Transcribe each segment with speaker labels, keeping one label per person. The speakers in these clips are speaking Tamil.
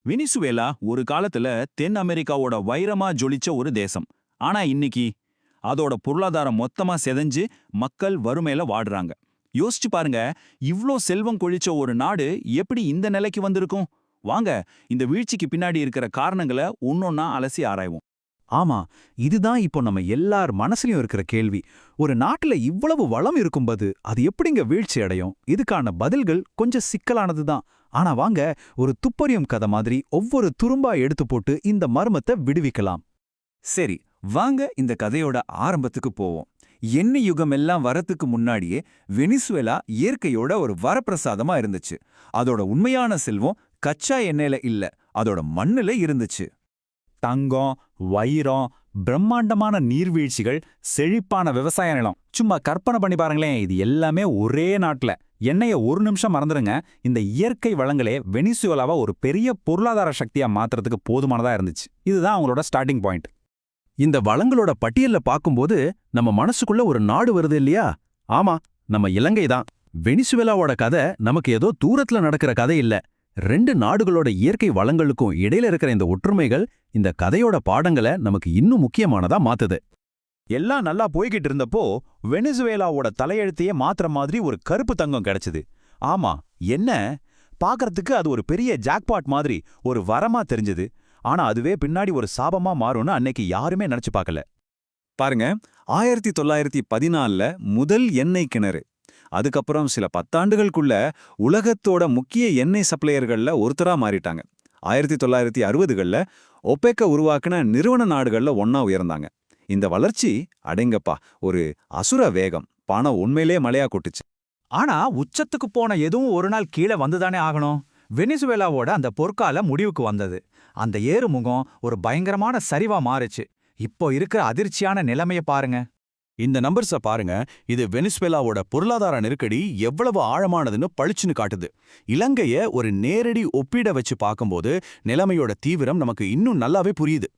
Speaker 1: வெனிசுவேலா ஒரு காலத்துல தென் அமெரிக்காவோட வைரமா ஜொலிச்ச ஒரு தேசம். ஆனா இன்னைக்கு அதோட பொருளாதாரம் மொத்தமா செதஞ்சு மக்கள் வறுமையில வாடுறாங்க. யோசிச்சு பாருங்க, இவ்ளோ செல்வம் கொழிச்ச ஒரு நாடு எப்படி இந்த நிலைக்கு வந்திருக்கும்? வாங்க, இந்த வீழ்ச்சிக்கு பின்னாடி இருக்கிற காரணங்களை ஒன்னொன்னா அலசி ஆராய்வோம்.
Speaker 2: ஆமா, இதுதான் இப்போ நம்ம எல்லார் மனசுலயும் இருக்கிற கேள்வி. ஒரு நாட்டுல இவ்வளவு வளம் இருக்கும்போது அது எப்படிங்க வீழ்ச்சி அடையும்? இதுக்கான பதில்கள் கொஞ்சம் சிக்கலானது தான். ஆனா வாங்க, ஒரு துப்பறியும் கதை மாதிரி ஒவ்வொரு துரும்பா எடுத்து போட்டு இந்த மர்மத்தை விடுவிக்கலாம்.
Speaker 3: சரி, வாங்க இந்த கதையோட ஆரம்பத்துக்கு போவோம். எண்ணெய் யுகம் எல்லாம் வரத்துக்கு முன்னாடியே வெனிசுவேலா இயற்கையோட ஒரு வரப்பிரசாதமா இருந்துச்சு. அதோட உண்மையான செல்வம் கச்சா எண்ணெயில இல்ல, அதோட மண்ணுல இருந்துச்சு.
Speaker 2: தங்கம், வைரம், பிரம்மாண்டமான நீர்வீழ்ச்சிகள், செழிப்பான விவசாய நிலம். சும்மா கற்பனை பண்ணி பாருங்களேன், இது எல்லாமே ஒரே நாட்டுல. எண்ணெய ஒரு நிமிஷம் மறந்துடுங்க, இந்த இயற்கை வளங்களே வெனிசுவேலாவை ஒரு பெரிய பொருளாதார சக்தியா மாத்துறதுக்கு போதுமானதா இருந்துச்சு. இதுதான் அவங்களோட ஸ்டார்டிங் பாயிண்ட். இந்த வளங்களோட பட்டியல்ல பார்க்கும்போது நம்ம மனசுக்குள்ள ஒரு நாடு வருது இல்லையா? ஆமா, நம்ம இலங்கை தான். வெனிசுவேலாவோட கதை நமக்கு ஏதோ தூரத்துல நடக்கிற கதை இல்ல. ரெண்டு நாடுகளோட இயற்கை வளங்களுக்கும் இடையில இருக்கிற இந்த ஒற்றுமைகள் இந்த கதையோட பாடங்களை நமக்கு இன்னும் முக்கியமானதா மாத்துது.
Speaker 1: எல்லாம் நல்லா போய்கிட்டு இருந்தப்போ வெனிசுவேலாவோட தலையெழுத்தையே மாத்திர மாதிரி ஒரு கருப்பு தங்கம் கிடைச்சது. ஆமா, என்ன பார்க்கறதுக்கு அது ஒரு பெரிய ஜாக்பாட் மாதிரி ஒரு வரமா தெரிஞ்சது. ஆனா அதுவே பின்னாடி ஒரு சாபமா மாறும்னு அன்னைக்கு யாருமே நினைச்சு பார்க்கல.
Speaker 3: பாருங்க, 1914ல முதல் எண்ணெய் கிணறு. அதுக்கப்புறம் சில பத்தாண்டுகளுக்குள்ள உலகத்தோட முக்கிய எண்ணெய் சப்ளையர்கள்ல ஒருத்தரா மாறிட்டாங்க. 1960கள்ல ஒபெக்க உருவாக்குன நிறுவன நாடுகள்ல ஒன்னா உயர்ந்தாங்க. இந்த வளர்ச்சி அடங்கப்பா ஒரு அசுர வேகம். பணம் உண்மையிலே மழையா கொட்டுச்சு.
Speaker 2: ஆனா உச்சத்துக்கு போன எதுவும் ஒரு நாள் கீழே வந்துதானே ஆகணும். வெனிசுவேலாவோட அந்த பொற்கால முடிவுக்கு வந்தது. அந்த ஏறுமுகம் ஒரு பயங்கரமான சரிவா மாறுச்சு. இப்போ இருக்கிற அதிர்ச்சியான நிலைமைய பாருங்க.
Speaker 4: இந்த நம்பர்ஸ பாருங்க. இது வெனிசுவேலாவோட பொருளாதார நெருக்கடி எவ்வளவு ஆழமானதுன்னு பளிச்சுன்னு காட்டுது. இலங்கைய ஒரு நேரடி ஒப்பீட வச்சு பார்க்கும்போது நிலைமையோட தீவிரம் நமக்கு இன்னும் நல்லாவே புரியுது.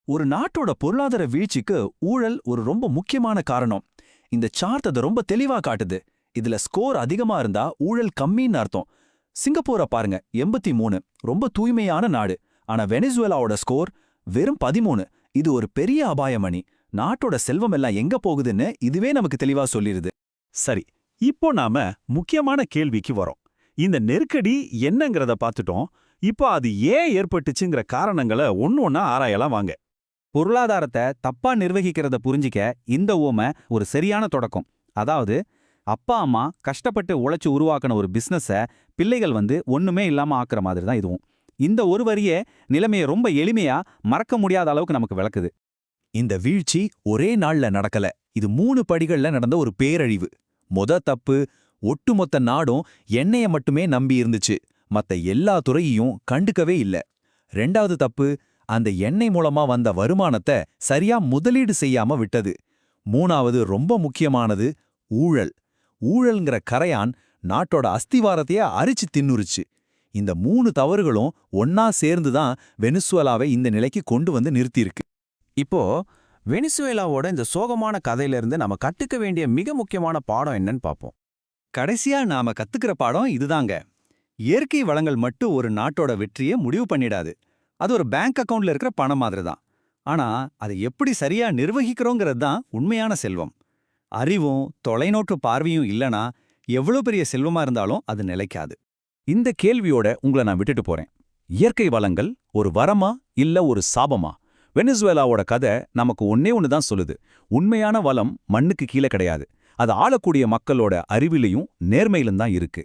Speaker 1: ஒரு நாட்டோட பொருளாதார வீழ்ச்சிக்கு ஊழல் ஒரு ரொம்ப முக்கியமான காரணம். இந்த சார்ட் அதை ரொம்ப தெளிவா காட்டுது. இதுல ஸ்கோர் அதிகமா இருந்தா ஊழல் கம்மின்னு அர்த்தம். சிங்கப்பூரை பாருங்க, 83, ரொம்ப தூய்மையான நாடு. ஆனா வெனிசுவேலாவோட ஸ்கோர் வெறும் 13. இது ஒரு பெரிய அபாயமணி. நாட்டோட செல்வம் எல்லாம் எங்க போகுதுன்னு இதுவே நமக்கு தெளிவா சொல்லிருது.
Speaker 2: சரி, இப்போ நாம முக்கியமான கேள்விக்கு வரோம். இந்த நெருக்கடி என்னங்கிறத பார்த்துட்டோம். இப்போ அது ஏன் ஏற்பட்டுச்சுங்கிற காரணங்களை ஒன்னொன்னா ஆராயலாம் வாங்க. பொருளாதாரத்தை தப்பா நிர்வகிக்கிறத புரிஞ்சிக்க இந்த ஓமை ஒரு சரியான தொடக்கம். அதாவது, அப்பா அம்மா கஷ்டப்பட்டு உழைச்சு உருவாக்கின ஒரு பிசினஸ பிள்ளைகள் ஒண்ணுமே இல்லாம ஆக்குற மாதிரி தான் இதுவும். இந்த ஒரு வரியே நிலைமையை ரொம்ப எளிமையா மறக்க முடியாத அளவுக்கு நமக்கு விளக்குது.
Speaker 1: இந்த வீழ்ச்சி ஒரே நாள்ல நடக்கல. இது 3 படிகள்ல நடந்த ஒரு பேரழிவு. தப்பு, ஒட்டுமொத்த நாடும் எண்ணெய மட்டுமே நம்பி இருந்துச்சு. மத்த எல்லா துறையையும் கண்டுக்கவே இல்ல. 2வது தப்பு, அந்த எண்ணெய் மூலமா வந்த வருமானத்தை சரியா முதலீடு செய்யாம விட்டது. 3வது ரொம்ப முக்கியமானது, ஊழல். ஊழல்ங்கிற கரையான் நாட்டோட அஸ்திவாரத்தையே அரிச்சு தின்னுருச்சு. இந்த 3 தவறுகளும் ஒன்னா சேர்ந்துதான் வெனிசுவேலாவை இந்த நிலைக்கு கொண்டு வந்து நிறுத்தியிருக்கு.
Speaker 4: இப்போ வெனிசுவேலாவோட இந்த சோகமான கதையிலிருந்து நம்ம கத்துக்க வேண்டிய மிக முக்கியமான பாடம் என்னன்னு பார்ப்போம்.
Speaker 3: கடைசியா நாம கத்துக்கிற பாடம் இதுதாங்க. இயற்கை வளங்கள் மட்டும் ஒரு நாட்டோட வெற்றியை முடிவு பண்ணிடாது. அது ஒரு பேங்க் அக்கவுண்ட்ல இருக்கிற பணம் மாதிரி தான். ஆனா அதை எப்படி சரியா நிர்வகிக்கிறோங்கிறது தான் உண்மையான செல்வம். அறிவும் தொலைநோக்கு பார்வையும் இல்லனா எவ்வளவு பெரிய செல்வமா இருந்தாலும் அது நிலைக்காது.
Speaker 1: இந்த கேள்வியோட உங்களை நான் விட்டுட்டு போறேன். இயற்கை வளங்கள் ஒரு வரமா இல்ல ஒரு சாபமா? வெனிசுவேலாவோட கதை நமக்கு ஒன்னே ஒன்னு தான் சொல்லுது. உண்மையான வளம் மண்ணுக்கு கீழே கிடையாது. அது ஆளக்கூடிய மக்களோட அறிவிலையும் நேர்மையிலும் தான் இருக்கு.